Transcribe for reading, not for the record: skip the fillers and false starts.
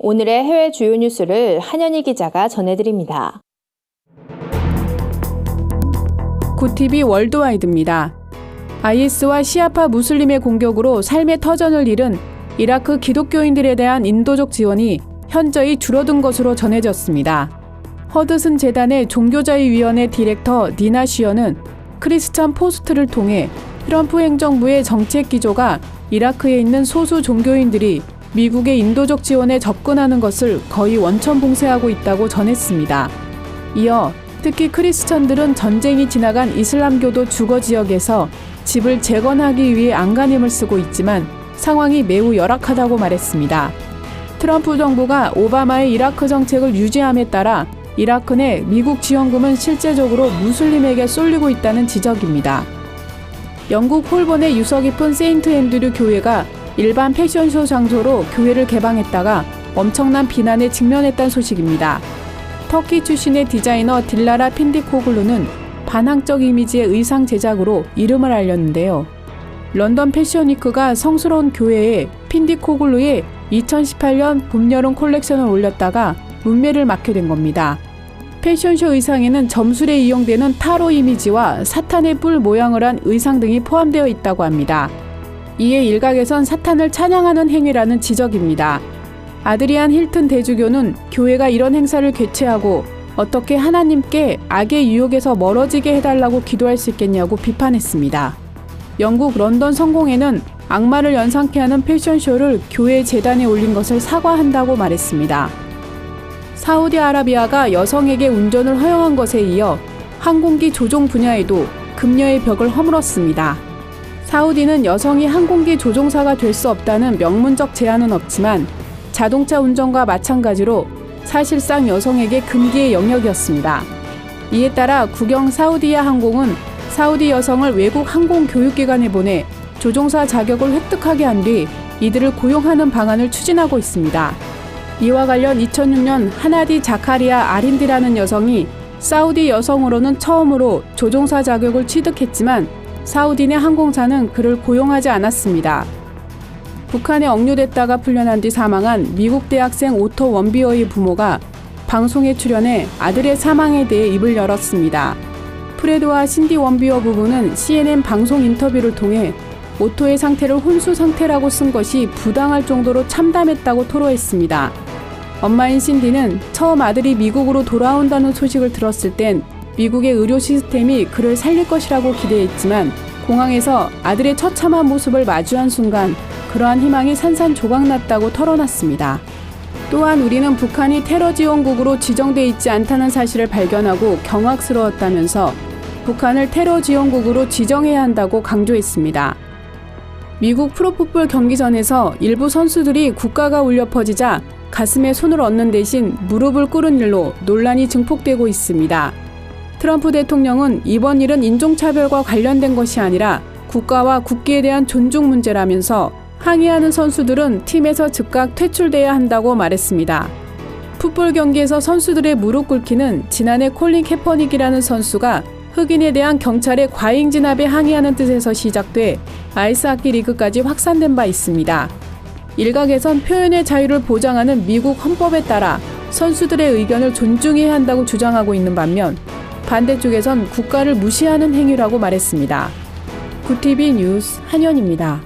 오늘의 해외 주요 뉴스를 한현희 기자가 전해드립니다. 굿TV 월드와이드입니다. IS와 시아파 무슬림의 공격으로 삶의 터전을 잃은 이라크 기독교인들에 대한 인도적 지원이 현저히 줄어든 것으로 전해졌습니다. 허드슨 재단의 종교자유위원회 디렉터 니나 쉬어는 크리스찬 포스트를 통해 트럼프 행정부의 정책 기조가 이라크에 있는 소수 종교인들이 미국의 인도적 지원에 접근하는 것을 거의 원천 봉쇄하고 있다고 전했습니다. 이어 특히 크리스천들은 전쟁이 지나간 이슬람교도 주거 지역에서 집을 재건하기 위해 안간힘을 쓰고 있지만 상황이 매우 열악하다고 말했습니다. 트럼프 정부가 오바마의 이라크 정책을 유지함에 따라 이라크 내 미국 지원금은 실제적으로 무슬림에게 쏠리고 있다는 지적입니다. 영국 홀본의 유서 깊은 세인트 앤드류 교회가 일반 패션쇼 장소로 교회를 개방했다가 엄청난 비난에 직면했다는 소식입니다. 터키 출신의 디자이너 딜라라 핀디코글루는 반항적 이미지의 의상 제작으로 이름을 알렸는데요. 런던 패션위크가 성스러운 교회에 핀디코글루의 2018년 봄-여름 콜렉션을 올렸다가 문매를 맞게 된 겁니다. 패션쇼 의상에는 점술에 이용되는 타로 이미지와 사탄의 뿔 모양을 한 의상 등이 포함되어 있다고 합니다. 이에 일각에선 사탄을 찬양하는 행위라는 지적입니다. 아드리안 힐튼 대주교는 교회가 이런 행사를 개최하고 어떻게 하나님께 악의 유혹에서 멀어지게 해달라고 기도할 수 있겠냐고 비판했습니다. 영국 런던 성공회는 악마를 연상케 하는 패션쇼를 교회 재단에 올린 것을 사과한다고 말했습니다. 사우디아라비아가 여성에게 운전을 허용한 것에 이어 항공기 조종 분야에도 금녀의 벽을 허물었습니다. 사우디는 여성이 항공기 조종사가 될 수 없다는 명문적 제한은 없지만 자동차 운전과 마찬가지로 사실상 여성에게 금기의 영역이었습니다. 이에 따라 국영 사우디아 항공은 사우디 여성을 외국 항공 교육기관에 보내 조종사 자격을 획득하게 한 뒤 이들을 고용하는 방안을 추진하고 있습니다. 이와 관련 2006년 하나디 자카리아 아린디라는 여성이 사우디 여성으로는 처음으로 조종사 자격을 취득했지만 사우디 내 항공사는 그를 고용하지 않았습니다. 북한에 억류됐다가 풀려난 뒤 사망한 미국 대학생 오토 원비어의 부모가 방송에 출연해 아들의 사망에 대해 입을 열었습니다. 프레드와 신디 원비어 부부는 CNN 방송 인터뷰를 통해 오토의 상태를 혼수 상태라고 쓴 것이 부당할 정도로 참담했다고 토로했습니다. 엄마인 신디는 처음 아들이 미국으로 돌아온다는 소식을 들었을 땐 미국의 의료 시스템이 그를 살릴 것이라고 기대했지만 공항에서 아들의 처참한 모습을 마주한 순간 그러한 희망이 산산조각났다고 털어놨습니다. 또한 우리는 북한이 테러 지원국으로 지정돼 있지 않다는 사실을 발견하고 경악스러웠다면서 북한을 테러 지원국으로 지정해야 한다고 강조했습니다. 미국 프로풋볼 경기전에서 일부 선수들이 국가가 울려 퍼지자 가슴에 손을 얹는 대신 무릎을 꿇은 일로 논란이 증폭되고 있습니다. 트럼프 대통령은 이번 일은 인종차별과 관련된 것이 아니라 국가와 국기에 대한 존중 문제라면서 항의하는 선수들은 팀에서 즉각 퇴출돼야 한다고 말했습니다. 풋볼 경기에서 선수들의 무릎 꿇기는 지난해 콜린 캐퍼닉이라는 선수가 흑인에 대한 경찰의 과잉 진압에 항의하는 뜻에서 시작돼 아이스하키 리그까지 확산된 바 있습니다. 일각에선 표현의 자유를 보장하는 미국 헌법에 따라 선수들의 의견을 존중해야 한다고 주장하고 있는 반면 반대쪽에선 국가를 무시하는 행위라고 말했습니다. 굿TV 뉴스 한현입니다.